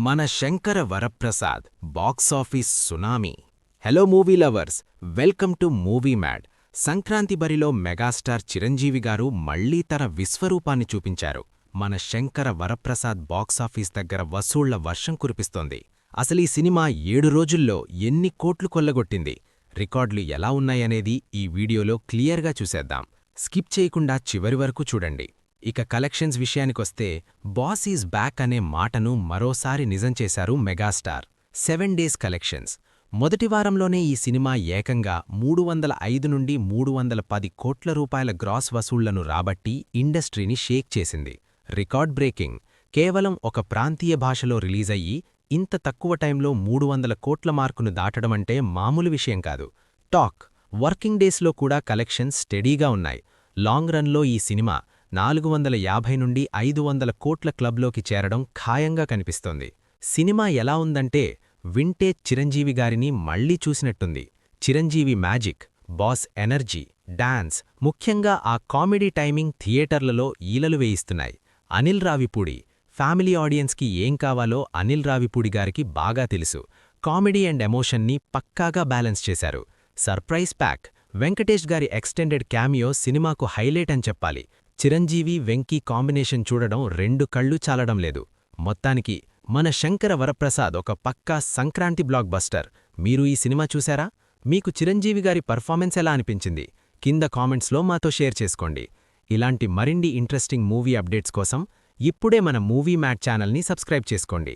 మన Shankara Varaprasad box office tsunami. Hello movie lovers, welcome to movie mad. Sankranti బరిలో megastar Chiranjeevi గారు మళ్లీ తన విశ్వరూపాన్ని చూపించారు. మన శంకర వరప్రసాద్ బాక్సాఫీస్ దగ్గర వసూళ్ల వర్షం కురిపిస్తోంది. అసలీ సినిమా 7 రోజుల్లో ఎన్ని కోట్లు కొల్లగొట్టింది, రికార్డులు ఎలా ఉన్నాయనేది ఈ వీడియోలో క్లియర్గా చూసేద్దాం. స్కిప్ చేయకుండా చివరి వరకు చూడండి. ఇక కలెక్షన్స్ విషయానికొస్తే బాస్ ఈజ్ బ్యాక్ అనే మాటను మరోసారి నిజం చేశారు మెగాస్టార్. 7 days collections. మొదటి వారంలోనే ఈ సినిమా ఏకంగా 305 నుండి 310 కోట్ల రూపాయల గ్రాస్ వసూళ్లను రాబట్టి ఇండస్ట్రీని షేక్ చేసింది. Record breaking. కేవలం ఒక ప్రాంతీయ భాషలో రిలీజయ్యి ఇంత తక్కువ టైంలో 300 కోట్ల మార్కును దాటడమంటే మామూలు విషయం కాదు. టాక్. వర్కింగ్ డేస్లో కూడా కలెక్షన్స్ స్టెడీగా ఉన్నాయి. లాంగ్ రన్లో ఈ సినిమా 450 నుండి 500 కోట్ల క్లబ్లోకి చేరడం ఖాయంగా కనిపిస్తోంది. సినిమా ఎలా ఉందంటే వింటేజ్ చిరంజీవి గారిని మళ్లీ చూసినట్టుంది. Chiranjeevi magic, boss energy, dance, ముఖ్యంగా ఆ కామెడీ టైమింగ్ థియేటర్లలో ఈలలు వేయిస్తున్నాయి. అనిల్ రావిపూడి. ఫ్యామిలీ ఆడియన్స్కి ఏం కావాలో అనిల్ రావిపూడి గారికి బాగా తెలుసు. కామెడీ అండ్ ఎమోషన్ని పక్కాగా బ్యాలెన్స్ చేశారు. Surprise pack. వెంకటేష్ గారి ఎక్స్టెండెడ్ క్యామియో సినిమాకు హైలైట్ అని చెప్పాలి. చిరంజీవి వెంకీ కాంబినేషన్ చూడడం 2 కళ్ళు చాలడం లేదు. మొత్తానికి మన శంకర వరప్రసాద్ ఒక పక్కా సంక్రాంతి బ్లాక్ బస్టర్. మీరు ఈ సినిమా చూశారా? మీకు చిరంజీవి గారి పర్ఫార్మెన్స్ ఎలా అనిపించింది? కింద కామెంట్స్లో మాతో షేర్ చేసుకోండి. ఇలాంటి మరిన్ని ఇంట్రెస్టింగ్ మూవీ అప్డేట్స్ కోసం ఇప్పుడే మన మూవీ మ్యాడ్ ఛానల్ని సబ్స్క్రైబ్ చేసుకోండి.